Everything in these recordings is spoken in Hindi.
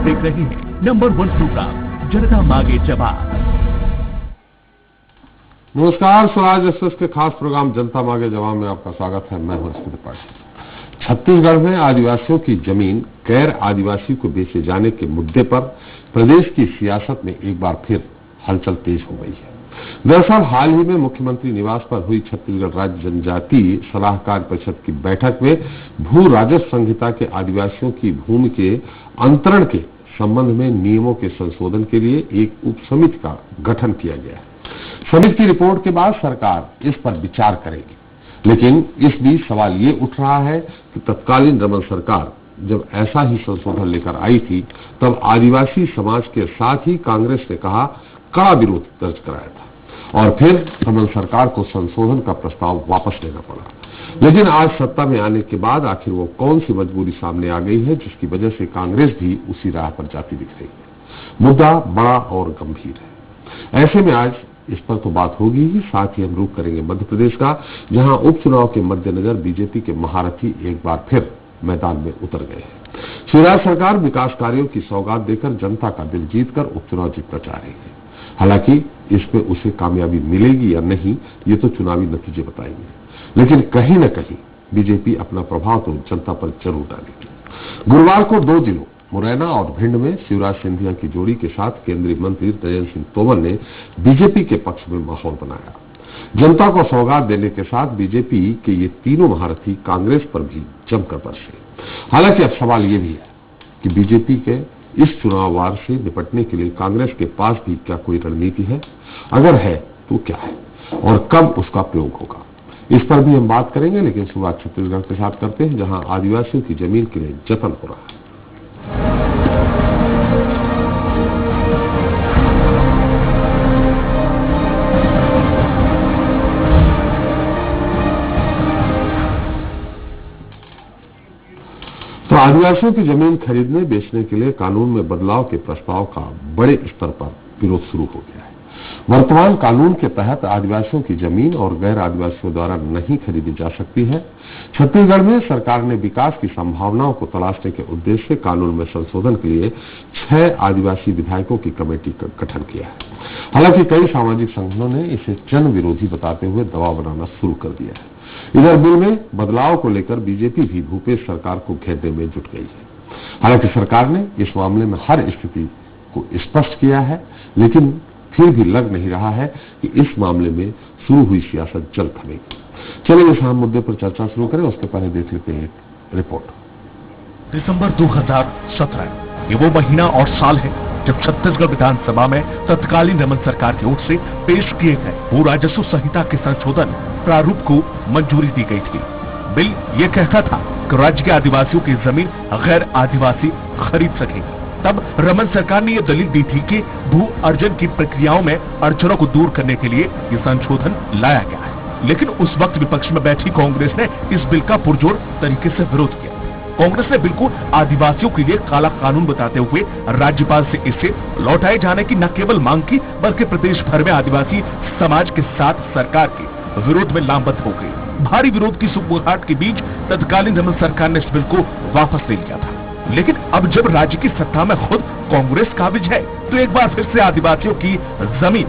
देख रहे हैं नंबर 1 प्रोग्राम जनता मांगे जवाब। नमस्कार, स्वराज एक्सप्रेस के खास प्रोग्राम जनता मांगे जवाब में आपका स्वागत है। मैं हूं त्रिपाठी। छत्तीसगढ़ में आदिवासियों की जमीन गैर आदिवासी को बेचे जाने के मुद्दे पर प्रदेश की सियासत में एक बार फिर हलचल तेज हो गई है। दरअसल हाल ही में मुख्यमंत्री निवास पर हुई छत्तीसगढ़ राज्य जनजातीय सलाहकार परिषद की बैठक में भू राजस्व संहिता के आदिवासियों की भूमि के अंतरण के संबंध में नियमों के संशोधन के लिए एक उप समिति का गठन किया गया है। समिति की रिपोर्ट के बाद सरकार इस पर विचार करेगी, लेकिन इस बीच सवाल ये उठ रहा है कि तत्कालीन रमन सरकार जब ऐसा ही संशोधन लेकर आई थी तब आदिवासी समाज के साथ ही कांग्रेस ने कहा कड़ा विरोध दर्ज कराया था और फिर रमन सरकार को संशोधन का प्रस्ताव वापस लेना पड़ा। लेकिन आज सत्ता में आने के बाद आखिर वो कौन सी मजबूरी सामने आ गई है जिसकी वजह से कांग्रेस भी उसी राह पर जाती दिख रही है। मुद्दा बड़ा और गंभीर है। ऐसे में आज इस पर तो बात होगी ही, साथ ही हम रुख करेंगे मध्य प्रदेश का, जहां उपचुनाव के मद्देनजर बीजेपी के महारथी एक बार फिर मैदान में उतर गए हैं। शिवराज सरकार विकास कार्यों की सौगात देकर जनता का दिल जीतकर उपचुनाव जीतना चाह रही है। हालांकि इसमें उसे कामयाबी मिलेगी या नहीं ये तो चुनावी नतीजे बताएंगे, लेकिन कहीं न कहीं बीजेपी अपना प्रभाव तो जनता पर जरूर डालेगी। गुरुवार को 2 जिलों मुरैना और भिंड में शिवराज सिंधिया की जोड़ी के साथ केंद्रीय मंत्री नरेंद्र सिंह तोमर ने बीजेपी के पक्ष में माहौल बनाया। जनता को सौगात देने के साथ बीजेपी के ये तीनों महारथी कांग्रेस पर भी जमकर बरसे। हालांकि अब सवाल ये भी है कि बीजेपी के इस चुनाव वार से निपटने के लिए कांग्रेस के पास भी क्या कोई रणनीति है? अगर है तो क्या है और कब उसका प्रयोग होगा, इस पर भी हम बात करेंगे। लेकिन शुरुआत छत्तीसगढ़ के साथ करते हैं, जहां आदिवासियों की जमीन के लिए जतन हो रहा है। तो आदिवासियों की जमीन खरीदने बेचने के लिए कानून में बदलाव के प्रस्ताव का बड़े स्तर पर विरोध शुरू हो गया है। वर्तमान कानून के तहत आदिवासियों की जमीन और गैर आदिवासियों द्वारा नहीं खरीदी जा सकती है। छत्तीसगढ़ में सरकार ने विकास की संभावनाओं को तलाशने के उद्देश्य से कानून में संशोधन के लिए 6 आदिवासी विधायकों की कमेटी का गठन किया है। हालांकि कई सामाजिक संगठनों ने इसे जन विरोधी बताते हुए दबाव बनाना शुरू कर दिया है। इधर बिल में बदलाव को लेकर बीजेपी भी भूपेश सरकार को घेरने में जुट गई है। हालांकि सरकार ने इस मामले में हर स्थिति को स्पष्ट किया है, लेकिन फिर भी लग नहीं रहा है कि इस मामले में शुरू हुई सियासत जल्द थमेगी। चलिए इस अहम मुद्दे पर चर्चा शुरू करें, उसके पहले देख लेते हैं एक रिपोर्ट। दिसंबर 2017 ये वो महीना और साल है जब छत्तीसगढ़ विधानसभा में तत्कालीन रमन सरकार की ओर से पेश किए गए भू राजस्व संहिता के संशोधन प्रारूप को मंजूरी दी गई थी। बिल ये कहता था कि राज्य के आदिवासियों की जमीन गैर आदिवासी खरीद सकेंगे। तब रमन सरकार ने यह दलील दी थी कि भू अर्जन की प्रक्रियाओं में अड़चनों को दूर करने के लिए ये संशोधन लाया गया है। लेकिन उस वक्त विपक्ष में बैठी कांग्रेस ने इस बिल का पुरजोर तरीके से विरोध किया। कांग्रेस ने बिल को आदिवासियों के लिए काला कानून बताते हुए राज्यपाल से इसे लौटाए जाने की न केवल मांग की, बल्कि प्रदेश भर में आदिवासी समाज के साथ सरकार के विरोध में लामबंद हो गई। भारी विरोध की सुगबुगाहट के बीच तत्कालीन रमन सरकार ने इस बिल को वापस ले लिया था। लेकिन अब जब राज्य की सत्ता में खुद कांग्रेस काबिज है तो एक बार फिर से आदिवासियों की जमीन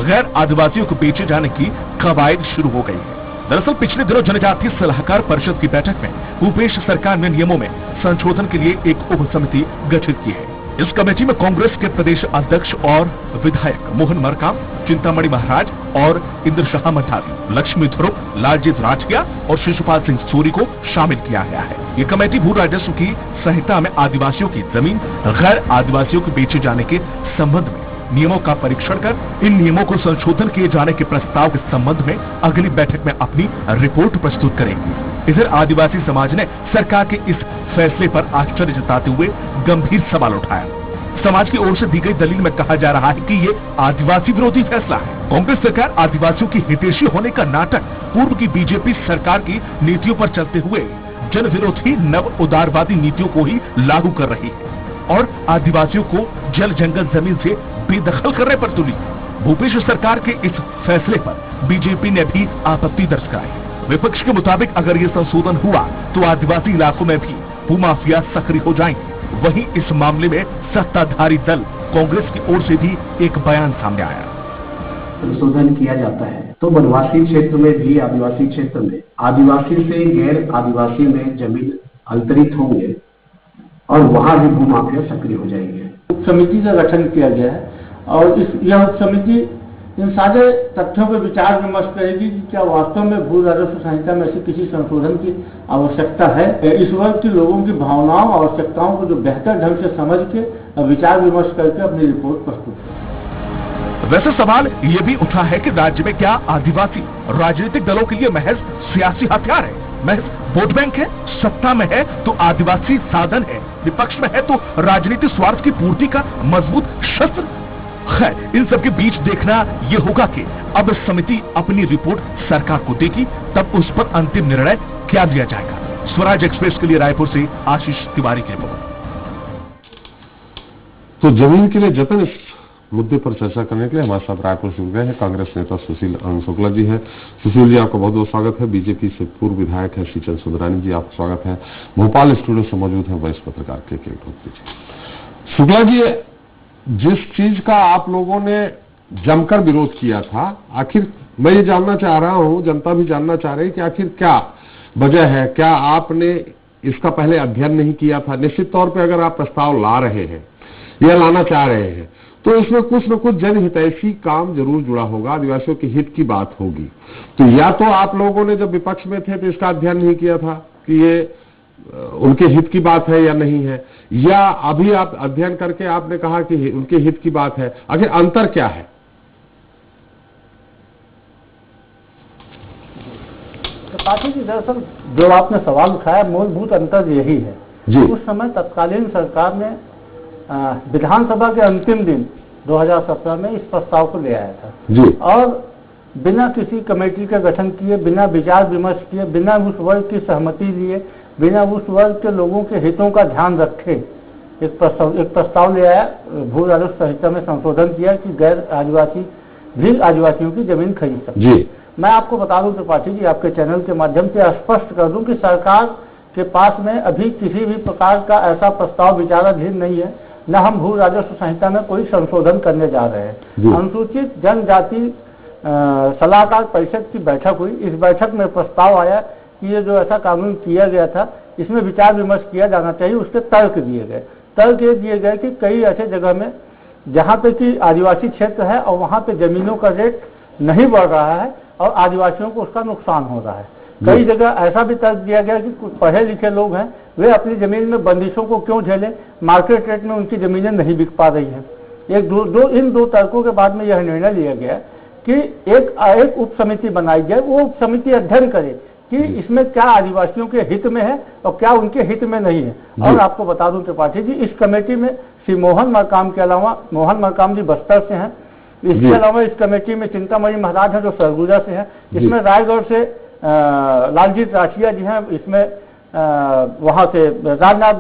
गैर आदिवासियों को बेचे जाने की कवायद शुरू हो गई है। दरअसल पिछले दिनों जनजातीय सलाहकार परिषद की बैठक में भूपेश सरकार ने नियमों में संशोधन के लिए एक उप समिति गठित की है। इस कमेटी में कांग्रेस के प्रदेश अध्यक्ष और विधायक मोहन मरकाम, चिंतामणि महाराज और इंद्र शाह मंडावी, लक्ष्मी ध्रुव, लालजीत राजकिया और शिशुपाल सिंह सूरी को शामिल किया गया है। ये कमेटी भू राजस्व की संहिता में आदिवासियों की जमीन गैर आदिवासियों को बेचे जाने के संबंध में नियमों का परीक्षण कर इन नियमों को संशोधन किए जाने के प्रस्ताव के संबंध में अगली बैठक में अपनी रिपोर्ट प्रस्तुत करेंगी। इधर आदिवासी समाज ने सरकार के इस फैसले पर आश्चर्य जताते हुए गंभीर सवाल उठाया। समाज की ओर से दी गई दलील में कहा जा रहा है कि ये आदिवासी विरोधी फैसला है। कांग्रेस सरकार आदिवासियों की हितैषी होने का नाटक पूर्व की बीजेपी सरकार की नीतियों पर चलते हुए जन विरोधी नव उदारवादी नीतियों को ही लागू कर रही है और आदिवासियों को जल जंगल जमीन से बेदखल करने पर तुली। भूपेश सरकार के इस फैसले पर बीजेपी ने भी आपत्ति दर्ज कराई। विपक्ष के मुताबिक अगर ये संशोधन हुआ तो आदिवासी इलाकों में भी भूमाफिया सक्रिय हो जाएंगे वहीं इस मामले में सत्ताधारी दल कांग्रेस की ओर से भी एक बयान सामने आया। संशोधन किया जाता है तो वनवासी क्षेत्र में भी आदिवासी क्षेत्र में आदिवासी से गैर आदिवासी में जमीन अंतरित होंगे और वहां भी भूमाफिया सक्रिय हो जाएंगे। उप समिति का गठन किया गया है और यह उप समिति इन सारे तथ्यों पर विचार विमर्श करेगी कि क्या वास्तव में भू राजस्व संहिता में ऐसी किसी संशोधन की आवश्यकता है। इस वर्ग के लोगों की भावनाओं और आवश्यकताओं को जो बेहतर ढंग से समझ के विचार विमर्श करके अपनी रिपोर्ट प्रस्तुत करेगी। वैसे सवाल ये भी उठा है कि राज्य में क्या आदिवासी राजनीतिक दलों के लिए महज सियासी हथियार है, महज वोट बैंक है? सत्ता में है तो आदिवासी साधन है, विपक्ष में है तो राजनीतिक स्वार्थ की पूर्ति का मजबूत शस्त्र। खैर, इन सब के बीच देखना ये होगा कि अब समिति अपनी रिपोर्ट सरकार को देगी, तब उस पर अंतिम निर्णय क्या दिया जाएगा। स्वराज एक्सप्रेस के लिए रायपुर से आशीष तिवारी की रिपोर्ट। तो जमीन के लिए जतन इस मुद्दे पर चर्चा करने के लिए हमारे साथ रायपुर से जुड़ गए हैं कांग्रेस नेता सुशील शुक्ला जी हैं। सुशील जी, आपका बहुत बहुत स्वागत है। बीजेपी से पूर्व विधायक है श्रीचंद सुंदरानी जी, आपका स्वागत है। भोपाल स्टूडियो से मौजूद है वरिष्ठ पत्रकार के जी। शुक्ला जी, जिस चीज का आप लोगों ने जमकर विरोध किया था, आखिर मैं ये जानना चाह रहा हूं, जनता भी जानना चाह रही है कि आखिर क्या वजह है? क्या आपने इसका पहले अध्ययन नहीं किया था? निश्चित तौर पर अगर आप प्रस्ताव ला रहे हैं या लाना चाह रहे हैं तो इसमें कुछ न कुछ जनहितैषी काम जरूर जुड़ा होगा, आदिवासियों के हित की बात होगी। तो या तो आप लोगों ने जब विपक्ष में थे तो इसका अध्ययन नहीं किया था कि ये उनके हित की बात है या नहीं है, या अभी आप अध्ययन करके आपने कहा कि उनके हित की बात है। आखिर अंतर क्या है? त्रिपाठी जी, दरअसल जो आपने सवाल उठाया मूलभूत अंतर यही है जी। उस समय तत्कालीन सरकार ने विधानसभा के अंतिम दिन 2017 में इस प्रस्ताव को ले आया था जी। और बिना किसी कमेटी का गठन किए, बिना विचार विमर्श किए, बिना उस वर्ग की सहमति लिए, बिना उस वर्ग के लोगों के हितों का ध्यान रखे एक प्रस्ताव ले आया, भू राजस्व संहिता में संशोधन किया कि गैर आदिवासी भी आदिवासियों की जमीन खरीद सकते हैं। मैं आपको बता दूं त्रिपाठी जी, आपके चैनल के माध्यम से स्पष्ट कर दूं कि सरकार के पास में अभी किसी भी प्रकार का ऐसा प्रस्ताव विचाराधीन नहीं है, न हम भू राजस्व संहिता में कोई संशोधन करने जा रहे हैं। अनुसूचित जनजाति सलाहकार परिषद की बैठक हुई, इस बैठक में प्रस्ताव आया कि ये जो ऐसा कानून किया गया था इसमें विचार विमर्श किया जाना चाहिए। उसके तर्क दिए गए। तर्क ये दिए गए कि कई ऐसे जगह में जहाँ पे कि आदिवासी क्षेत्र है और वहाँ पे जमीनों का रेट नहीं बढ़ रहा है और आदिवासियों को उसका नुकसान हो रहा है। कई जगह ऐसा भी तर्क दिया गया कि कुछ पढ़े लिखे लोग हैं, वे अपनी जमीन में बंदिशों को क्यों झेलें, मार्केट रेट में उनकी जमीनें नहीं बिक पा रही हैं। इन दो तर्कों के बाद में यह निर्णय लिया गया कि एक उप समिति बनाई जाए। वो उप समिति अध्ययन करे कि इसमें क्या आदिवासियों के हित में है और क्या उनके हित में नहीं है। और आपको बता दूं त्रिपाठी जी, इस कमेटी में श्री मोहन मरकाम के अलावा, मोहन मरकाम जी बस्तर से हैं, इसके अलावा इस कमेटी में चिंतामणि महाराज हैं जो सरगुजा से हैं, इसमें रायगढ़ से लालजीत राठिया जी हैं, इसमें वहां से राजनाथ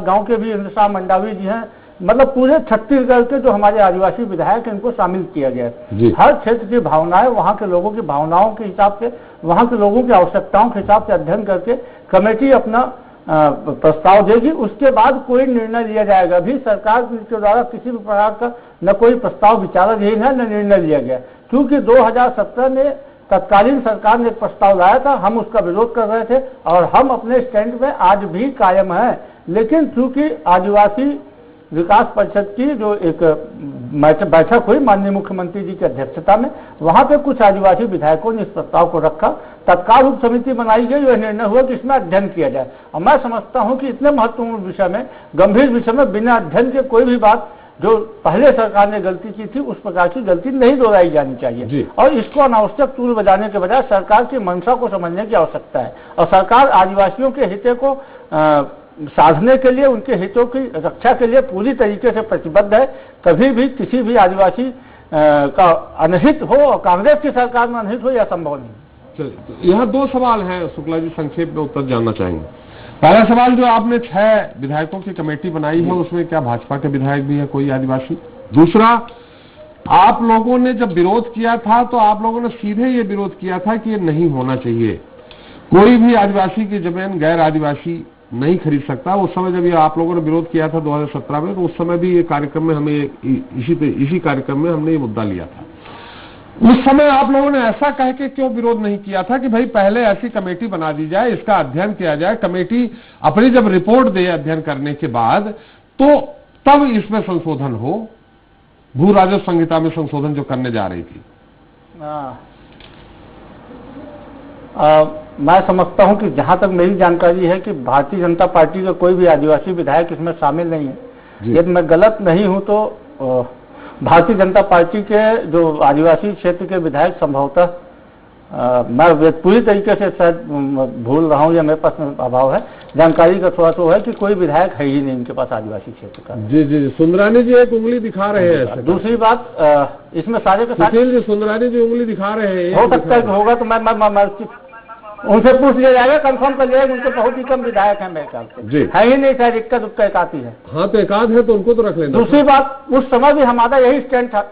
गांव के भी इंद्रशाह मंडावी जी हैं। मतलब पूरे छत्तीसगढ़ के जो हमारे आदिवासी विधायक इनको शामिल किया गया है। हर क्षेत्र की भावनाएं, वहां के लोगों की भावनाओं के हिसाब से, वहां के लोगों की आवश्यकताओं के हिसाब से अध्ययन करके कमेटी अपना प्रस्ताव देगी। उसके बाद कोई निर्णय लिया जाएगा। अभी सरकार के द्वारा किसी भी प्रकार का न कोई प्रस्ताव विचाराधीन है न निर्णय लिया गया, क्योंकि 2017 में तत्कालीन सरकार ने एक प्रस्ताव लाया था, हम उसका विरोध कर रहे थे और हम अपने स्टैंड में आज भी कायम हैं। लेकिन चूंकि आदिवासी विकास परिषद की जो एक बैठक हुई माननीय मुख्यमंत्री जी की अध्यक्षता में, वहां पे कुछ आदिवासी विधायकों ने इस प्रस्ताव को रखा। तत्काल उप समिति बनाई गई, यह निर्णय हुआ कि इसमें अध्ययन किया जाए। और मैं समझता हूं कि इतने महत्वपूर्ण विषय में, गंभीर विषय में बिना अध्ययन के कोई भी बात जो पहले सरकार ने गलती की थी उस प्रकार की गलती नहीं दोहराई जानी चाहिए। और इसको अनावश्यक तूल बजाने के बजाय सरकार की मंशा को समझने की आवश्यकता है। और सरकार आदिवासियों के हितों को साधने के लिए, उनके हितों की रक्षा के लिए पूरी तरीके से प्रतिबद्ध है। कभी भी किसी भी आदिवासी का अनहित हो और कांग्रेस की सरकार में अनहित हो, यह संभव नहीं। चलिए, यहाँ दो सवाल हैं, शुक्ला जी संक्षेप में उत्तर जानना चाहेंगे। पहला सवाल, जो आपने 6 विधायकों की कमेटी बनाई है उसमें क्या भाजपा के विधायक भी है कोई आदिवासी? दूसरा, आप लोगों ने जब विरोध किया था तो आप लोगों ने सीधे ये विरोध किया था कि ये नहीं होना चाहिए, कोई भी आदिवासी की जमीन गैर आदिवासी नहीं खरीद सकता। उस समय जब ये आप लोगों ने विरोध किया था 2017 में, तो उस समय भी ये कार्यक्रम में हमें इसी कार्यक्रम में हमने ये मुद्दा लिया था। उस समय आप लोगों ने ऐसा कह के क्यों विरोध नहीं किया था कि भाई पहले ऐसी कमेटी बना दी जाए, इसका अध्ययन किया जाए, कमेटी अपनी जब रिपोर्ट दे अध्ययन करने के बाद, तो तब इसमें संशोधन हो, भू राजस्व संहिता में संशोधन जो करने जा रही थी। मैं समझता हूं कि जहां तक मेरी जानकारी है कि भारतीय जनता पार्टी का कोई भी आदिवासी विधायक इसमें शामिल नहीं है। यदि मैं गलत नहीं हूं तो भारतीय जनता पार्टी के जो आदिवासी क्षेत्र के विधायक संभवतः, मैं पूरी तरीके से शायद भूल रहा हूं या मेरे पास अभाव है जानकारी का, थोड़ा तो है कि कोई विधायक है ही नहीं इनके पास आदिवासी क्षेत्र का। जी जी, सुंदरानी जी एक उंगली दिखा रहे हैं। दूसरी बात, इसमें सारे के सारे सुंदरानी जी उंगली दिखा रहे हैं, हो सकता है कि होगा तो मैं उनसे पूछ लिया जाएगा, कंफर्म कर लिया, उनके बहुत ही कम विधायक हैं मेरे ख्याल से, है ही नहीं, शायद इक्का दुक्का एक आती है। हाँ तो एक आध है तो उनको तो रख लेना। दूसरी बात, उस समय भी हमारा यही स्टैंड था,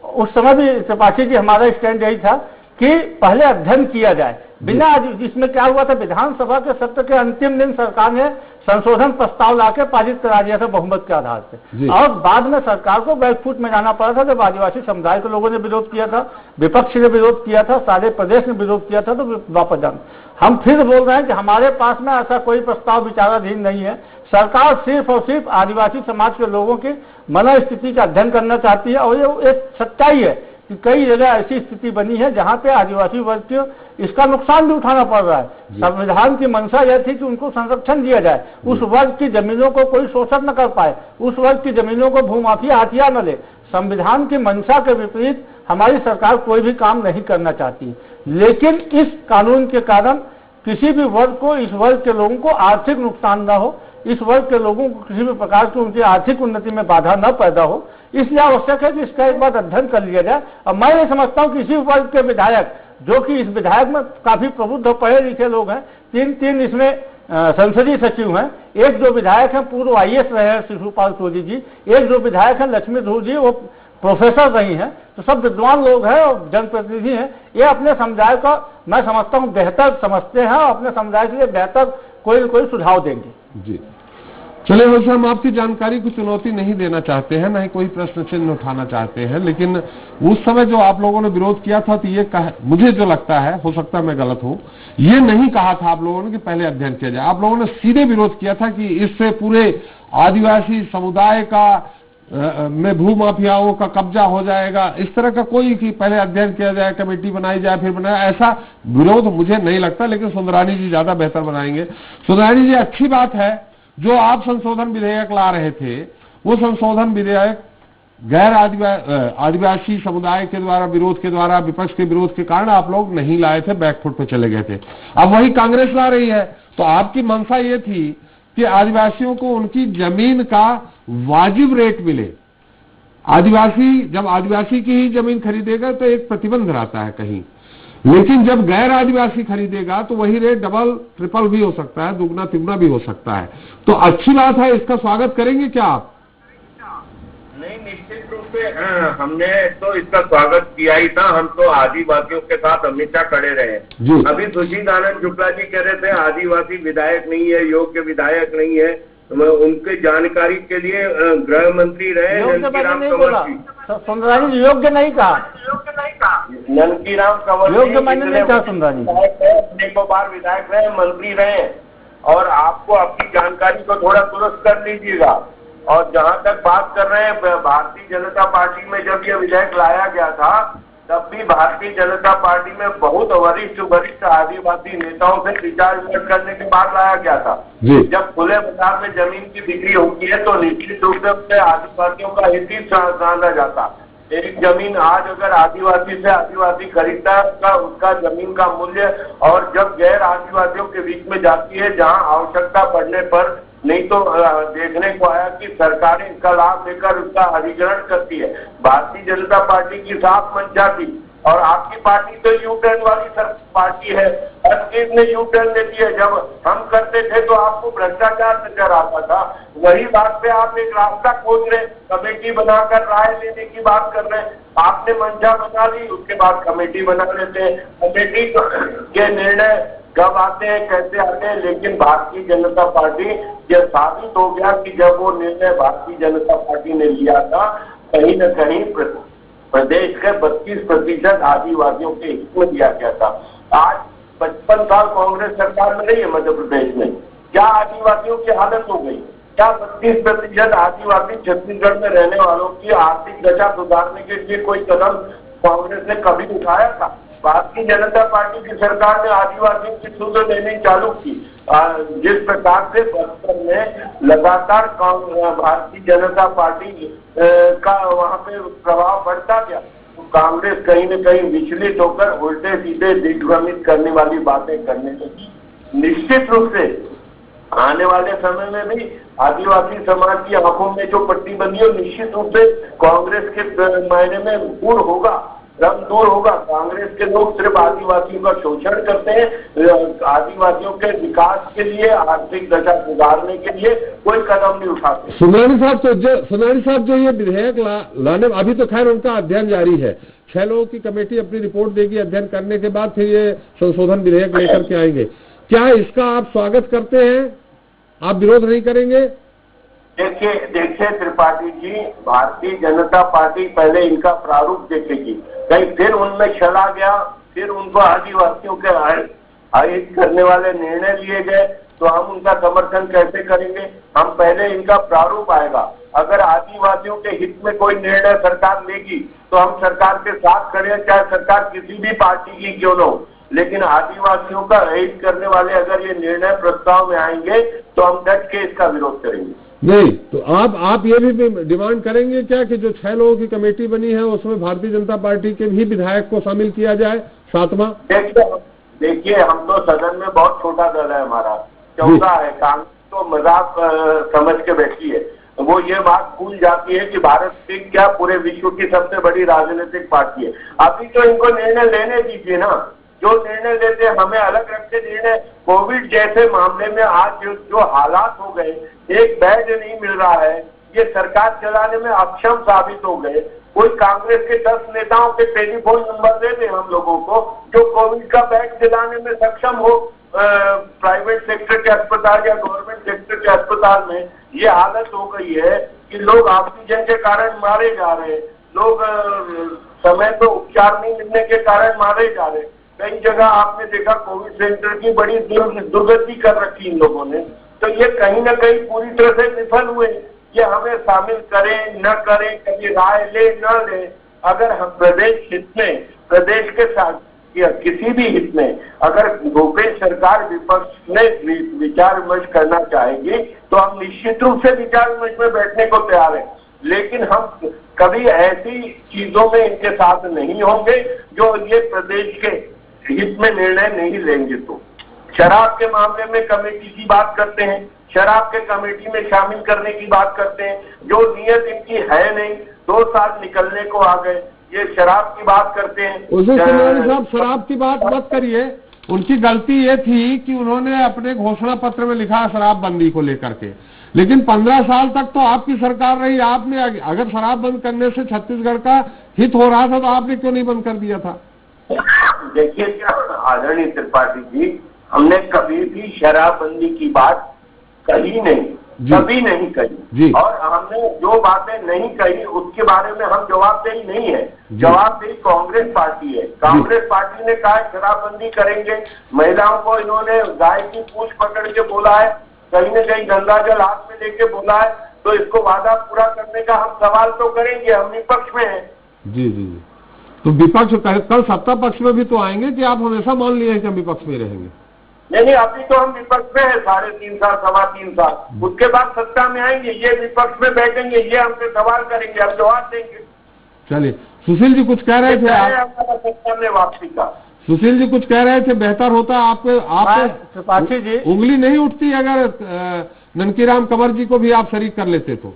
उस समय भी त्रिपाठी जी हमारा स्टैंड यही था कि पहले अध्ययन किया जाए। बिना, जिसमें क्या हुआ था, विधानसभा के सत्र के अंतिम दिन सरकार ने संशोधन प्रस्ताव लाके पारित करा दिया था बहुमत के आधार से, और बाद में सरकार को बैकफुट में जाना पड़ा था जब आदिवासी समुदाय के लोगों ने विरोध किया था, विपक्ष ने विरोध किया था, सारे प्रदेश ने विरोध किया था, तो वापस जाना। हम फिर बोल रहे हैं कि हमारे पास में ऐसा कोई प्रस्ताव विचाराधीन नहीं है। सरकार सिर्फ और सिर्फ आदिवासी समाज के लोगों की मनोस्थिति का अध्ययन करना चाहती है, और ये एक सच्चाई है कि कई जगह ऐसी स्थिति बनी है जहां पे आदिवासी वर्ग को इसका नुकसान भी उठाना पड़ रहा है। संविधान की मंशा यह थी कि उनको संरक्षण दिया जाए, उस वर्ग की जमीनों को कोई शोषण न कर पाए, उस वर्ग की जमीनों को भूमाफिया हथिया न ले। संविधान की मंशा के विपरीत हमारी सरकार कोई भी काम नहीं करना चाहती, लेकिन इस कानून के कारण किसी भी वर्ग को, इस वर्ग के लोगों को आर्थिक नुकसान न हो, इस वर्ग के लोगों को किसी भी प्रकार की उनकी आर्थिक उन्नति में बाधा न पैदा हो, इसलिए आवश्यक है कि इसका एक बार अध्ययन कर लिया जाए। और मैं ये समझता हूँ कि इसी वर्ग के विधायक, जो कि इस विधायक में काफी प्रबुद्ध और पढ़े लिखे लोग हैं, तीन इसमें संसदीय सचिव हैं, एक जो विधायक हैं पूर्व IAS रहे हैं शिशुपाल सोजी जी, एक जो विधायक हैं लक्ष्मी ध्रुव जी, वो प्रोफेसर रही हैं, तो सब विद्वान लोग हैं और जनप्रतिनिधि हैं। ये अपने समुदाय का, मैं समझता हूँ, बेहतर समझते हैं और अपने समुदाय के लिए बेहतर कोई न कोई सुझाव देंगे। जी चलिए, वैसे हम आपकी जानकारी को चुनौती नहीं देना चाहते हैं, न ही कोई प्रश्न चिन्ह उठाना चाहते हैं, लेकिन उस समय जो आप लोगों ने विरोध किया था, तो ये मुझे जो लगता है, हो सकता है मैं गलत हूं, ये नहीं कहा था आप लोगों ने कि पहले अध्ययन किया जाए। आप लोगों ने सीधे विरोध किया था कि इससे पूरे आदिवासी समुदाय का में भू माफियाओं का कब्जा हो जाएगा, इस तरह का कोई कि पहले अध्ययन किया जाए, कमेटी बनाई जाए, फिर बनाए, ऐसा विरोध मुझे नहीं लगता। लेकिन सुंदरानी जी ज्यादा बेहतर बनाएंगे। सुंदरानी जी, अच्छी बात है जो आप संशोधन विधेयक ला रहे थे, वो संशोधन विधेयक गैर आदिवासी समुदाय के द्वारा विरोध के द्वारा, विपक्ष के विरोध के कारण आप लोग नहीं लाए थे, बैकफुट पे चले गए थे। अब वही कांग्रेस ला रही है, तो आपकी मंशा ये थी कि आदिवासियों को उनकी जमीन का वाजिब रेट मिले। आदिवासी जब आदिवासी की ही जमीन खरीदेगा तो एक प्रतिबंध रहता है कहीं, लेकिन जब गैर आदिवासी खरीदेगा तो वही रेट डबल ट्रिपल भी हो सकता है, दुगना तिगुना भी हो सकता है। तो अच्छी बात है, इसका स्वागत करेंगे क्या आप? नहीं, निश्चित रूप से हमने तो इसका स्वागत किया ही था। हम तो आदिवासियों के साथ हमेशा खड़े रहे। अभी सुशील आनंद शुक्ला जी कह रहे थे आदिवासी विधायक नहीं है, योग्य विधायक नहीं है। उनके जानकारी के लिए गृह मंत्री रहे ननकीराम कंवर जी। सुंदरानी जी योग्य नहीं कहा, ननकीराम कंवर योग्य मैंने नहीं कहा। सुंदरानी अनेकों बार विधायक रहे, मंत्री रहे, और आपको अपनी जानकारी को थोड़ा दुरुस्त कर लीजिएगा। और जहां तक बात कर रहे हैं, भारतीय जनता पार्टी में जब यह विधेयक लाया गया था, तब भी भारतीय जनता पार्टी में बहुत वरिष्ठ आदिवासी नेताओं से विचार विमर्श करने के बाद लाया गया था। जब खुले बाजार में जमीन की बिक्री होती है तो निश्चित रूप से आदिवासियों का हित ही साधा जाता। एक जमीन आज अगर आदिवासी से आदिवासी खरीदता है उसका जमीन का मूल्य, और जब गैर आदिवासियों के बीच में जाती है जहां आवश्यकता पड़ने पर, नहीं तो देखने को आया कि सरकारें इसका लाभ लेकर उसका अधिग्रहण करती है। भारतीय जनता पार्टी की साफ मंशा थी, और आपकी पार्टी तो यू टर्न वाली पार्टी है, हर चीज ने यू टर्न लेती है। जब हम करते थे तो आपको भ्रष्टाचार नजर आता था, वही बात पे आप एक रास्ता खोज रहे, कमेटी बनाकर राय लेने की बात कर रहे हैं। आपने मंशा बना ली, उसके बाद कमेटी बना लेते हैं। कमेटी के निर्णय कब आते हैं कैसे आते हैं, लेकिन भारतीय जनता पार्टी, यह साबित हो गया कि जब वो निर्णय भारतीय जनता पार्टी ने लिया था, कहीं न कहीं प्रदेश के 32% आदिवासियों के हित में दिया गया था। आज 55 साल कांग्रेस सरकार में रही है मध्य प्रदेश में, क्या आदिवासियों की हालत हो गई? क्या 32% आदिवासी छत्तीसगढ़ में रहने वालों की आर्थिक दशा सुधारने के लिए कोई कदम कांग्रेस ने कभी उठाया था? भारतीय जनता पार्टी की सरकार ने आदिवासियों की सुध लेनी चालू की। जिस प्रकार से बस्तर में लगातार भारतीय जनता पार्टी का वहां पे प्रभाव बढ़ता गया, तो कांग्रेस कहीं न कहीं विचलित होकर उल्टे सीधे दिग्भ्रमित करने वाली बातें करने लगी। निश्चित रूप से आने वाले समय में भी आदिवासी समाज की आंखों में जो पट्टी बनी है, निश्चित रूप से कांग्रेस के मायने में दूर होगा, रंग दूर होगा। कांग्रेस के लोग सिर्फ आदिवासियों का शोषण करते हैं, आदिवासियों के विकास के लिए, आर्थिक दशा सुधारने के लिए कोई कदम नहीं उठाते। सुनानी साहब जो ये विधेयक लाने, अभी तो खैर उनका अध्ययन जारी है, 6 लोगों की कमेटी अपनी रिपोर्ट देगी, अध्ययन करने के बाद फिर ये संशोधन विधेयक लेकर के आएंगे। क्या इसका आप स्वागत करते हैं? आप विरोध नहीं करेंगे? देखिए त्रिपाठी जी, भारतीय जनता पार्टी पहले इनका प्रारूप देखेगी, कहीं फिर उनमें चला गया, फिर उनको आदिवासियों के हित करने वाले निर्णय लिए गए, तो हम उनका समर्थन कैसे करेंगे? हम पहले इनका प्रारूप आएगा, अगर आदिवासियों के हित में कोई निर्णय सरकार लेगी तो हम सरकार के साथ खड़े हैं, चाहे सरकार किसी भी पार्टी की क्यों न हो। लेकिन आदिवासियों का हित करने वाले अगर ये निर्णय प्रस्ताव में आएंगे तो हम डट के इसका विरोध करेंगे। नहीं तो आप ये भी डिमांड करेंगे क्या कि जो 6 लोगों की कमेटी बनी है उसमें भारतीय जनता पार्टी के भी विधायक को शामिल किया जाए? 7वां देखिए हम तो सदन में बहुत छोटा दल है, हमारा 14 है, कांग्रेस तो मजाक समझ के बैठी है। वो ये बात भूल जाती है कि भारत की क्या पूरे विश्व की सबसे बड़ी राजनीतिक पार्टी है। अभी तो इनको निर्णय लेने दीजिए ना, जो निर्णय लेते हैं हमें अलग रखते निर्णय। कोविड जैसे मामले में आज जो हालात हो गए, एक बेड नहीं मिल रहा है, ये सरकार चलाने में अक्षम साबित हो गए। कोई कांग्रेस के 10 नेताओं के टेलीफोन नंबर दे दें हम लोगों को जो कोविड का बेड दिलाने में सक्षम हो। प्राइवेट सेक्टर के अस्पताल या गवर्नमेंट सेक्टर के अस्पताल में ये हालत हो गई है कि लोग ऑक्सीजन के कारण मारे जा रहे हैं, लोग समय पर उपचार नहीं मिलने के कारण मारे जा रहे हैं। कई जगह आपने देखा कोविड सेंटर की बड़ी दुर्गति कर रखी इन लोगों ने, तो ये कहीं ना कहीं पूरी तरह से विफल हुए। ये हमें शामिल करें न करें, कभी राय ले न ले, अगर हम प्रदेश हित में, प्रदेश के साथ या किसी भी हित में अगर भूपेश सरकार विपक्ष में विचार विमर्श करना चाहेगी तो हम निश्चित रूप से विचार विमर्श में बैठने को तैयार हैं, लेकिन हम कभी ऐसी चीजों में इनके साथ नहीं होंगे जो ये प्रदेश के हित में निर्णय नहीं लेंगे। तो शराब के मामले में कमेटी की बात करते हैं, शराब के कमेटी में शामिल करने की बात करते हैं, जो नियत इनकी है नहीं, 2 साल निकलने को आ गए, ये शराब की बात करते हैं। उसी साहब शराब की बात मत करिए, उनकी गलती ये थी कि उन्होंने अपने घोषणा पत्र में लिखा शराबबंदी को लेकर के, लेकिन 15 साल तक तो आपकी सरकार रही। आपने अगर शराब बंद करने से छत्तीसगढ़ का हित हो रहा था तो आपने क्यों नहीं बंद कर दिया था? देखिए क्या आदरणीय त्रिपाठी जी, हमने कभी भी शराबबंदी की बात कही नहीं, कभी नहीं कही, और हमने जो बातें नहीं कही उसके बारे में हम जवाबदेही नहीं है। जवाबदेही कांग्रेस पार्टी है। कांग्रेस पार्टी ने कहा शराबबंदी करेंगे, महिलाओं को इन्होंने गाय की पूंछ पकड़ के बोला है, कहीं न कहीं गंगा जल हाथ में लेके बोला है, तो इसको वादा पूरा करने का हम सवाल तो करेंगे, हम विपक्ष में हैं। जी जी, तो विपक्ष कल सत्ता पक्ष में भी तो आएंगे कि आप हमेशा मान लिए हैं कि हम विपक्ष में रहेंगे? नहीं, अभी तो हम विपक्ष में है 3.5 साल, 3.25 साल, उसके बाद सत्ता में आएंगे, ये विपक्ष में बैठेंगे, ये हमसे सवाल करेंगे, हम जवाब देंगे। चलिए सुशील जी कुछ कह रहे थे हमारा सत्ता में वापसी का। सुशील जी कुछ कह रहे थे, बेहतर होता आप त्रिपाठी जी उंगली नहीं उठती अगर ननकीराम कंवर जी को भी आप शरीक कर लेते तो।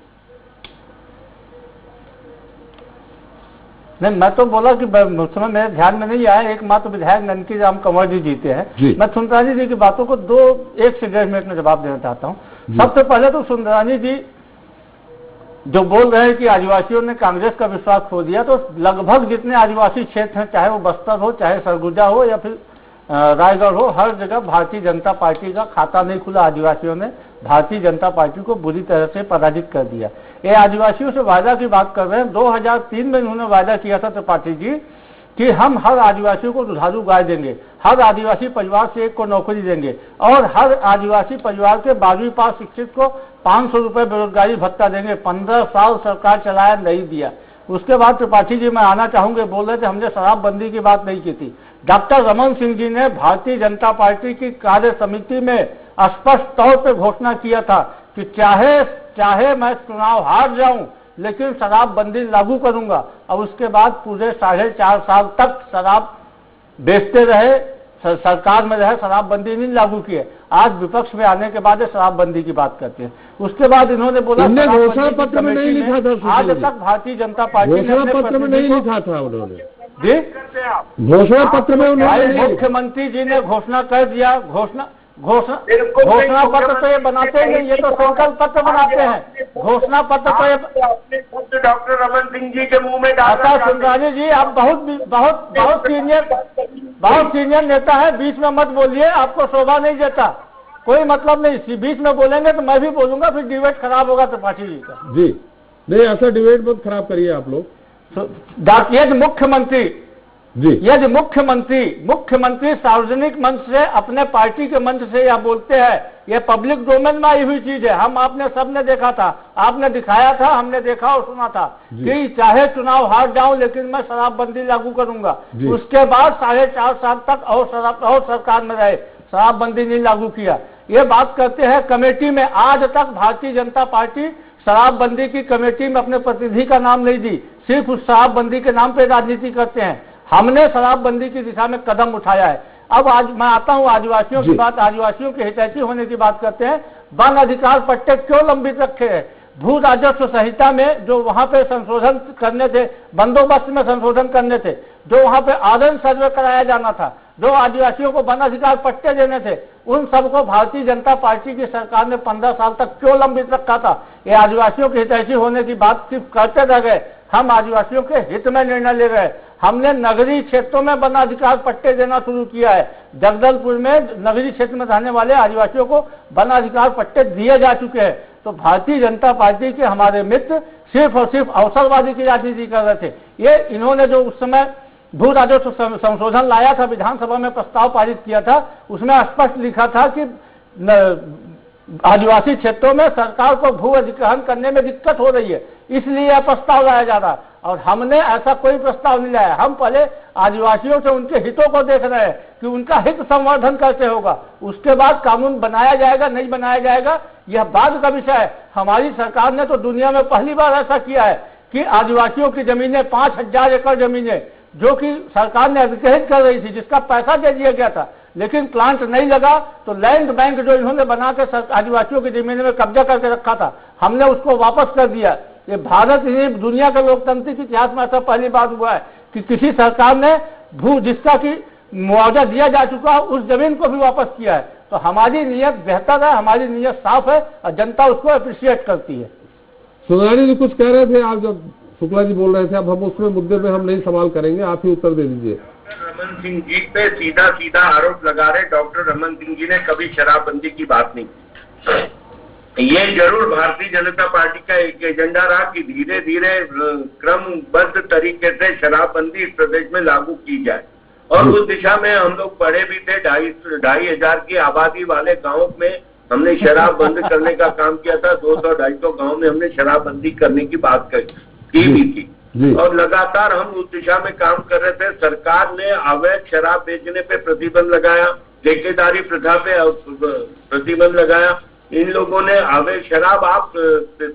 नहीं, मैं तो बोला कि उस समय मेरे ध्यान में नहीं आया, एकमात्र विधायक ननकीराम कंवर जी जीते हैं। मैं सुंदरानी जी की बातों को 1 से 1.5 मिनट में जवाब देना चाहता हूँ। सबसे पहले तो सुंदरानी जी जो बोल रहे हैं कि आदिवासियों ने कांग्रेस का विश्वास खो दिया, तो लगभग जितने आदिवासी क्षेत्र हैं, चाहे वो बस्तर हो, चाहे सरगुजा हो, या फिर रायगढ़ हो, हर जगह भारतीय जनता पार्टी का खाता नहीं खुला। आदिवासियों ने भारतीय जनता पार्टी को बुरी तरह से पराजित कर दिया। ये आदिवासियों से वायदा की बात कर रहे हैं। 2003 में उन्होंने वायदा किया था त्रिपाठी जी कि हम हर आदिवासियों को दुधारू गाय देंगे, हर आदिवासी परिवार से एक को नौकरी देंगे और हर आदिवासी परिवार के 12वीं पास शिक्षित को 500 रुपए बेरोजगारी भत्ता देंगे। 15 साल सरकार चलाया, नहीं दिया। उसके बाद त्रिपाठी जी मैं आना चाहूंगे, बोल रहे थे हमने शराबबंदी की बात नहीं की थी। डॉक्टर रमन सिंह जी ने भारतीय जनता पार्टी की कार्य समिति में स्पष्ट तौर पर घोषणा किया था कि चाहे मैं चुनाव हार जाऊं लेकिन शराबबंदी लागू करूंगा। और उसके बाद पूरे 4.5 साल तक शराब बेचते रहे, सरकार में रहे, शराबबंदी नहीं लागू किए। आज विपक्ष में आने के बाद शराबबंदी की बात करते हैं। उसके बाद इन्होंने बोला घोषणा पत्र में नहीं लिखा था, आज तक भारतीय जनता पार्टी घोषणा पत्र में नहीं लिखा था उन्होंने जी, घोषणा पत्र में उन्होंने, मुख्यमंत्री जी ने घोषणा कर दिया। घोषणा पत्र तो ये बनाते नहीं, ये तो संकल्प पत्र बनाते हैं। घोषणा पत्र तो ये डॉक्टर रमन सिंह जी के मुंह में डाला। सुंदरानी जी, आप बहुत सीनियर नेता है, बीच में मत बोलिए, आपको शोभा नहीं देता। कोई मतलब नहीं, बीच में बोलेंगे तो मैं भी बोलूंगा, फिर डिबेट खराब होगा त्रिपाठी जी का। जी नहीं, ऐसा डिबेट मत खराब करिए आप लोग। यदि मुख्यमंत्री जी, यदि मुख्यमंत्री सार्वजनिक मंच से, अपने पार्टी के मंच से यह बोलते हैं, यह पब्लिक डोमेन में आई हुई चीज है। हम आपने सबने देखा था, आपने दिखाया था, हमने देखा और सुना था कि चाहे चुनाव हार जाऊं लेकिन मैं शराबबंदी लागू करूंगा। उसके बाद 4.5 साल तक और सरकार में रहे, शराबबंदी नहीं लागू किया। ये बात करते हैं कमेटी में। आज तक भारतीय जनता पार्टी शराबबंदी की कमेटी में अपने प्रतिनिधि का नाम नहीं दी, सिर्फ उस शराबबंदी के नाम पे राजनीति करते हैं। हमने शराबबंदी की दिशा में कदम उठाया है। अब आज मैं आता हूं आदिवासियों की बात, आदिवासियों के हितैषी होने की बात करते हैं। वन अधिकार पट्टे क्यों लंबित रखे हैं? भू राजस्व संहिता में जो वहां पे संशोधन करने थे, बंदोबस्त में संशोधन करने थे, जो वहां पे आदरण सर्वे कराया जाना था, जो आदिवासियों को वन अधिकार पट्टे देने थे, उन सबको भारतीय जनता पार्टी की सरकार ने 15 साल तक क्यों लंबित रखा था? ये आदिवासियों के हितैषी होने की बात सिर्फ करते रह गए। हम आदिवासियों के हित में निर्णय ले रहे हैं। हमने नगरीय क्षेत्रों में वन अधिकार पट्टे देना शुरू किया है। जगदलपुर में नगरीय क्षेत्र में रहने वाले आदिवासियों को वन अधिकार पट्टे दिए जा चुके हैं। तो भारतीय जनता पार्टी के हमारे मित्र सिर्फ और सिर्फ अवसरवादी की राजनीति कर रहे थे। ये इन्होंने जो उस समय भू राजस्व संशोधन लाया था, विधानसभा में प्रस्ताव पारित किया था, उसमें स्पष्ट लिखा था कि आदिवासी क्षेत्रों में सरकार को भू अधिग्रहण करने में दिक्कत हो रही है, इसलिए यह प्रस्ताव लाया जा रहा है। और हमने ऐसा कोई प्रस्ताव नहीं लाया। हम पहले आदिवासियों से उनके हितों को देख रहे हैं कि उनका हित संवर्धन कैसे होगा। उसके बाद कानून बनाया जाएगा नहीं बनाया जाएगा यह बाद का विषय है। हमारी सरकार ने तो दुनिया में पहली बार ऐसा किया है कि आदिवासियों की जमीनें 5000 एकड़ जमीनें जो कि सरकार ने अधिग्रहित कर रही थी, जिसका पैसा दे दिया गया था, लेकिन प्लांट नहीं लगा, तो लैंड बैंक जो इन्होंने बना के आदिवासियों की जमीनों में कब्जा करके रखा था, हमने उसको वापस कर दिया। ये भारत ही दुनिया के लोकतांत्रिक इतिहास में ऐसा पहली बार हुआ है कि किसी सरकार ने भू जिसका कि मुआवजा दिया जा चुका है उस जमीन को भी वापस किया है। तो हमारी नीयत बेहतर है, हमारी नीयत साफ है और जनता उसको अप्रिशिएट करती है। सुनानी जी कुछ कह रहे थे आप, जब शुक्ला जी बोल रहे थे, अब हम उसमें मुद्दे में हम नहीं सवाल करेंगे, आप ही उत्तर दे दीजिए। रमन सिंह जी पे सीधा आरोप लगा रहे। डॉक्टर रमन सिंह जी ने कभी शराबबंदी की बात नहीं की। ये जरूर भारतीय जनता पार्टी का एक एजेंडा रहा कि धीरे धीरे क्रमबद्ध तरीके से शराबबंदी इस प्रदेश में लागू की जाए, और उस दिशा में हम लोग पढ़े भी थे। 2,500 की आबादी वाले गांव में हमने शराब बंद करने का काम किया था। 200-250 गांव में हमने शराबबंदी करने की बात की भी थी, और लगातार हम उस दिशा में काम कर रहे थे। सरकार ने अवैध शराब बेचने पे प्रतिबंध लगाया, ठेकेदारी प्रथा पे प्रतिबंध लगाया। इन लोगों ने अवैध शराब, आप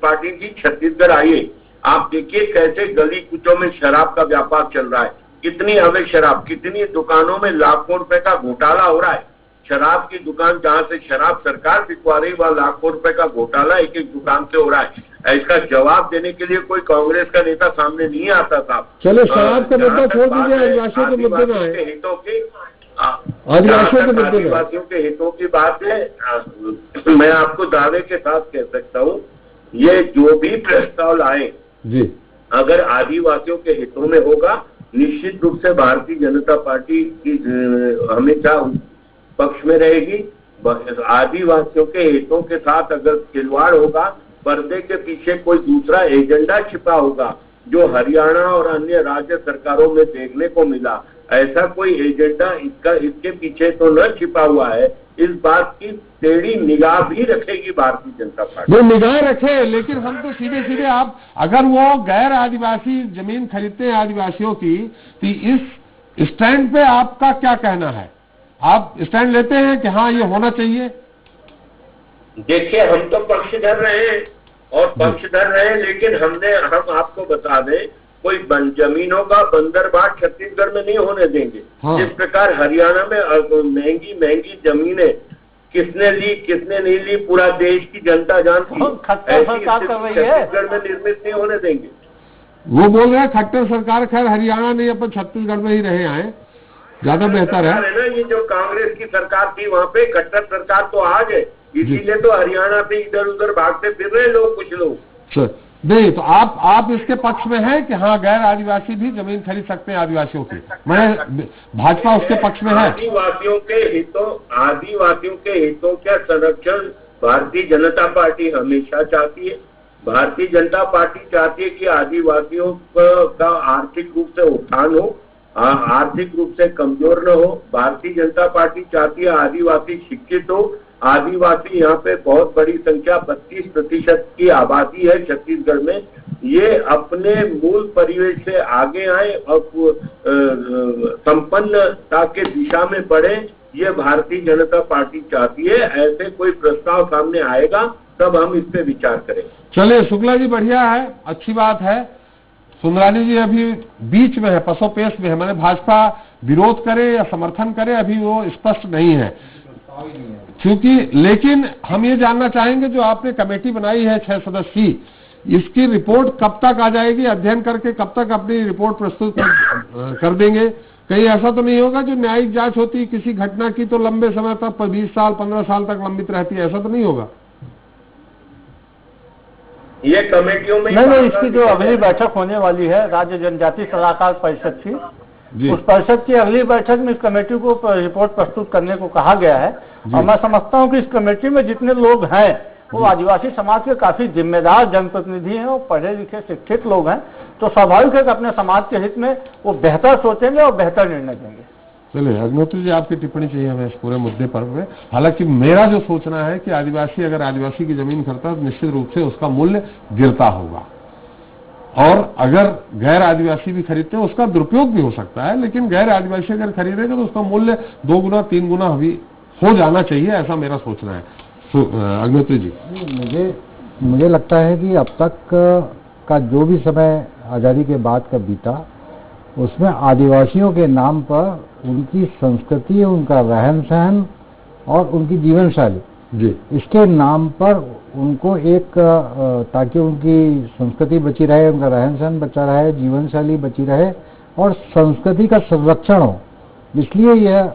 पार्टी की छत्तीसगढ़ आइए, आप देखिए कैसे गली कुचों में शराब का व्यापार चल रहा है। कितनी अवैध शराब, कितनी दुकानों में लाखों रुपए का घोटाला हो रहा है। शराब की दुकान जहां से शराब सरकार बिकवा रही, वह लाखों रुपए का घोटाला एक एक दुकान से हो रहा है। इसका जवाब देने के लिए कोई कांग्रेस का नेता सामने नहीं आता था। चलो शराब का मुद्दा छोड़ दीजिए, आदिवासियों के मुद्दे में आए। हितों की आदिवासियों के हितों की बात है, मैं आपको दावे के साथ कह सकता हूँ, ये जो भी प्रस्ताव लाए जी, अगर आदिवासियों के हितों में होगा निश्चित रूप से भारतीय जनता पार्टी की हमेशा पक्ष में रहेगी। आदिवासियों के हितों के साथ अगर खिलवाड़ होगा, पर्दे के पीछे कोई दूसरा एजेंडा छिपा होगा, जो हरियाणा और अन्य राज्य सरकारों में देखने को मिला, ऐसा कोई एजेंडा इसके पीछे तो न छिपा हुआ है, इस बात की टेढ़ी निगाह भी रखेगी भारतीय जनता पार्टी। वो निगाह रखे, लेकिन हम तो सीधे सीधे आप अगर वो गैर आदिवासी जमीन खरीदते हैं आदिवासियों की, तो इस स्टैंड पे आपका क्या कहना है? आप स्टैंड लेते हैं कि हाँ ये होना चाहिए? देखिए, हम तो पक्षधर रहे हैं और पक्षधर रहे, लेकिन हम आपको बता दें, कोई जमीनों का बंदरबाट छत्तीसगढ़ में नहीं होने देंगे। हाँ। जिस प्रकार हरियाणा में महंगी महंगी जमीनें किसने ली किसने नहीं ली पूरा देश की जनता जानती है, ऐसी छत्तीसगढ़ में निर्मित नहीं होने देंगे। वो बोल रहे हैं खट्टर सरकार, खैर हरियाणा नहीं, अपन छत्तीसगढ़ में ही रहे आए, ज्यादा बेहतर है ना। ये जो कांग्रेस की सरकार थी वहाँ पे खट्टर सरकार तो आ गए, इसीलिए तो हरियाणा से इधर उधर भागते फिर रहे लोग, कुछ लोग। सर नहीं, तो आप इसके पक्ष में हैं कि हाँ गैर आदिवासी भी जमीन खरीद सकते हैं आदिवासियों की? मैं भाजपा उसके पक्ष में है। आदिवासियों के हितों का संरक्षण भारतीय जनता पार्टी हमेशा चाहती है। भारतीय जनता पार्टी चाहती है कि आदिवासियों का आर्थिक रूप से उत्थान हो, आर्थिक रूप से कमजोर न हो। भारतीय जनता पार्टी चाहती है आदिवासी शिक्षित हो। आदिवासी यहाँ पे बहुत बड़ी संख्या 32% की आबादी है छत्तीसगढ़ में। ये अपने मूल परिवेश से आगे आए और संपन्नता के दिशा में बढ़े, ये भारतीय जनता पार्टी चाहती है। ऐसे कोई प्रस्ताव सामने आएगा तब हम इस पे विचार करेंगे। चलिए शुक्ला जी, बढ़िया है, अच्छी बात है। सुंदरानी जी अभी बीच में है, पसोपेश में है, मैंने भाजपा विरोध करे या समर्थन करे अभी वो स्पष्ट नहीं है, क्योंकि लेकिन हम ये जानना चाहेंगे जो आपने कमेटी बनाई है 6 सदस्यीय, इसकी रिपोर्ट कब तक आ जाएगी? अध्ययन करके कब तक अपनी रिपोर्ट प्रस्तुत कर देंगे? कहीं ऐसा तो नहीं होगा जो न्यायिक जांच होती है किसी घटना की तो लंबे समय तक 20 साल 15 साल तक लंबित रहती है, ऐसा तो नहीं होगा? ये कमेटियों में नहीं, इसकी जो अगली बैठक होने वाली है राज्य जनजाति सलाहकार परिषद की, उस परिषद की अगली बैठक में इस कमेटी को रिपोर्ट प्रस्तुत करने को कहा गया है। और मैं समझता हूं कि इस कमेटी में जितने लोग हैं वो आदिवासी समाज के काफी जिम्मेदार जनप्रतिनिधि हैं और पढ़े लिखे शिक्षित लोग हैं, तो स्वाभाविक है कि अपने समाज के हित में वो बेहतर सोचेंगे और बेहतर निर्णय देंगे। चलिए अग्निहोत्री जी, आपकी टिप्पणी चाहिए हमें इस पूरे मुद्दे पर। हालांकि मेरा जो सोचना है कि आदिवासी अगर आदिवासी की जमीन खरीदता है तो निश्चित रूप से उसका मूल्य गिरता होगा, और अगर गैर आदिवासी भी खरीदते हैं उसका दुरुपयोग भी हो सकता है, लेकिन गैर आदिवासी अगर खरीदेगा तो उसका मूल्य 2 गुना 3 गुना भी हो जाना चाहिए, ऐसा मेरा सोचना है। अग्निहोत्री जी, मुझे लगता है कि अब तक का जो भी समय आज़ादी के बाद का बीता उसमें आदिवासियों के नाम पर उनकी संस्कृति, उनका रहन सहन और उनकी जीवन शैली जी, इसके नाम पर उनको एक ताकि उनकी संस्कृति बची रहे, उनका रहन सहन बचा रहे, जीवन शैली बची रहे और संस्कृति का संरक्षण हो, इसलिए यह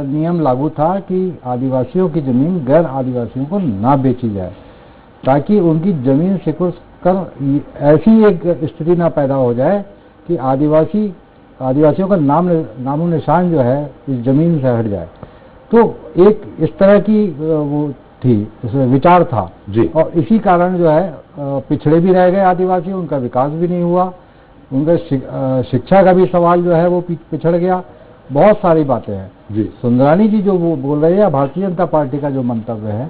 नियम लागू था कि आदिवासियों की जमीन गैर आदिवासियों को ना बेची जाए, ताकि उनकी जमीन सिकुड़ कर ऐसी एक स्थिति ना पैदा हो जाए कि आदिवासियों का नामो निशान जो है इस जमीन से हट जाए। तो एक इस तरह की वो थी, विचार था जी। और इसी कारण जो है पिछड़े भी रह गए आदिवासी, उनका विकास भी नहीं हुआ, उनका शिक्षा का भी सवाल जो है वो पिछड़ गया, बहुत सारी बातें हैं जी। सुंदरानी जी जो वो बोल रहे हैं, भारतीय जनता पार्टी का जो मंतव्य है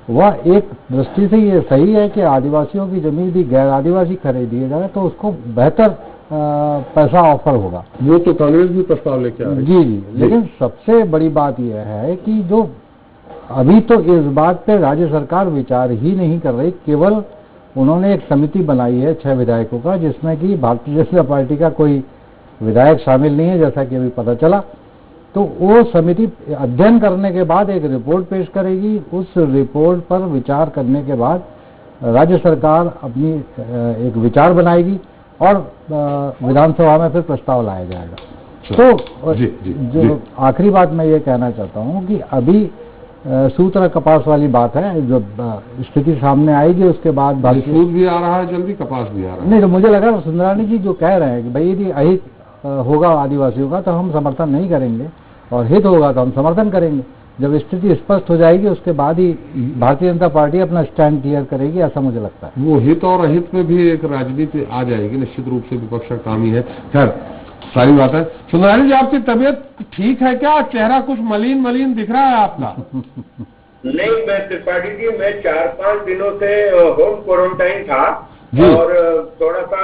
वह एक दृष्टि से ये सही है कि आदिवासियों की जमीन भी गैर आदिवासी खरीदी जाए तो उसको बेहतर पैसा ऑफर होगा। वो तो कांग्रेस भी प्रस्ताव लेके आ रही है। जी, लेकिन सबसे बड़ी बात यह है कि जो अभी तो इस बात पे राज्य सरकार विचार ही नहीं कर रही, केवल उन्होंने एक समिति बनाई है 6 विधायकों का, जिसमें कि भारतीय जनता पार्टी का कोई विधायक शामिल नहीं है, जैसा कि अभी पता चला। तो वो समिति अध्ययन करने के बाद एक रिपोर्ट पेश करेगी, उस रिपोर्ट पर विचार करने के बाद राज्य सरकार अपनी एक विचार बनाएगी और विधानसभा में फिर प्रस्ताव लाया जाएगा। तो जो आखिरी बात मैं ये कहना चाहता हूँ कि अभी सूत्र कपास वाली बात है, जो स्थिति सामने आएगी उसके बाद सूद भी आ रहा है जल्दी, कपास भी आ रहा है। नहीं, तो मुझे लगा सुंदरानी जी जो कह रहे हैं कि भाई यदि होगा आदिवासियों का तो हम समर्थन नहीं करेंगे, और हित होगा तो हम समर्थन करेंगे। जब स्थिति स्पष्ट हो जाएगी उसके बाद ही भारतीय जनता पार्टी अपना स्टैंड क्लियर करेगी, ऐसा मुझे लगता है। वो हित और अहित में भी एक राजनीति आ जाएगी, निश्चित रूप से विपक्ष का काम ही है। खैर सारी बात है। सुंदरानी जी, आपकी तबीयत ठीक है क्या? चेहरा कुछ मलिन मलिन दिख रहा है आपका। नहीं, मैं त्रिपाठी जी, मैं 4-5 दिनों से होम क्वारंटाइन था और थोड़ा सा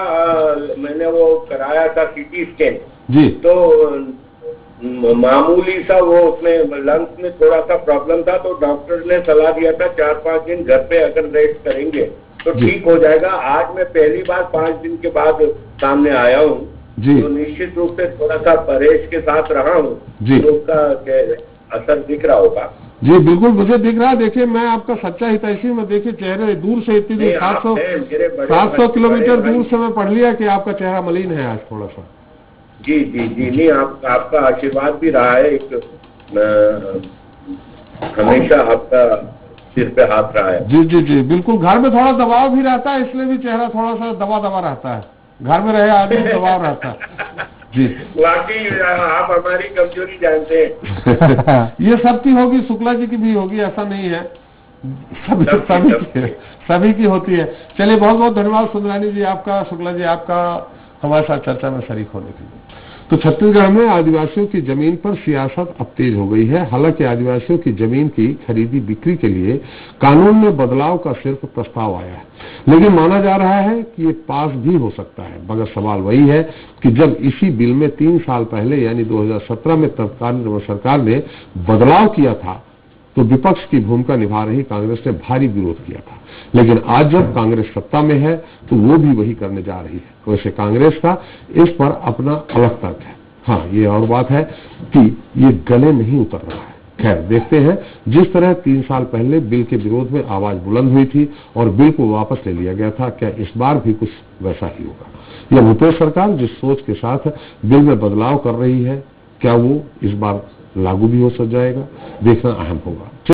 मैंने वो कराया था सीटी स्कैन जी, तो मामूली सा वो उसमें लंग्स में थोड़ा सा प्रॉब्लम था, तो डॉक्टर ने सलाह दिया था 4-5 दिन घर पे अगर रेस्ट करेंगे तो ठीक हो जाएगा। आज मैं पहली बार 5 दिन के बाद सामने आया हूँ, तो निश्चित रूप से थोड़ा सा परहेज के साथ रहा हूँ, तो उसका असर दिख रहा होगा। जी बिल्कुल, मुझे दिख रहा है। देखिए, मैं आपका सच्चा हितैषी, मैं देखिए चेहरे दूर से इतनी दूर 700 किलोमीटर दूर से मैं पढ़ लिया कि आपका चेहरा मलिन है आज थोड़ा सा। जी जी जी, नहीं आपका आशीर्वाद भी रहा है, हमेशा आपका सिर पे हाथ रहा है। जी जी जी बिल्कुल। घर में थोड़ा दबाव भी रहता है, इसलिए भी चेहरा थोड़ा सा दबा दबा रहता है। घर में रहे आदमी दबाव रहता है। जी, वाकई आप हमारी कमजोरी जानते हैं। ये सबकी होगी, शुक्ला जी की भी होगी, ऐसा नहीं है, सभी की होती है। चलिए, बहुत बहुत धन्यवाद सुंदरानी जी आपका, शुक्ला जी आपका हमारे साथ चर्चा में शरीक होने के लिए। तो छत्तीसगढ़ में आदिवासियों की जमीन पर सियासत अब तेज हो गई है। हालांकि आदिवासियों की जमीन की खरीदी बिक्री के लिए कानून में बदलाव का सिर्फ प्रस्ताव आया है, लेकिन माना जा रहा है कि ये पास भी हो सकता है। मगर सवाल वही है कि जब इसी बिल में 3 साल पहले यानी 2017 में तत्कालीन सरकार ने बदलाव किया था तो विपक्ष की भूमिका निभा रही कांग्रेस ने भारी विरोध किया था। लेकिन आज जब कांग्रेस सत्ता में है तो वो भी वही करने जा रही है। वैसे कांग्रेस का इस पर अपना अलग तर्क है। हाँ, ये और बात है कि ये गले नहीं उतर रहा है। खैर, देखते हैं। जिस तरह 3 साल पहले बिल के विरोध में आवाज बुलंद हुई थी और बिल को वापस ले लिया गया था, क्या इस बार भी कुछ वैसा ही होगा? यह भूपेश सरकार जिस सोच के साथ बिल में बदलाव कर रही है, क्या वो इस बार लागू भी हो जाएगा? देखना अहम होगा।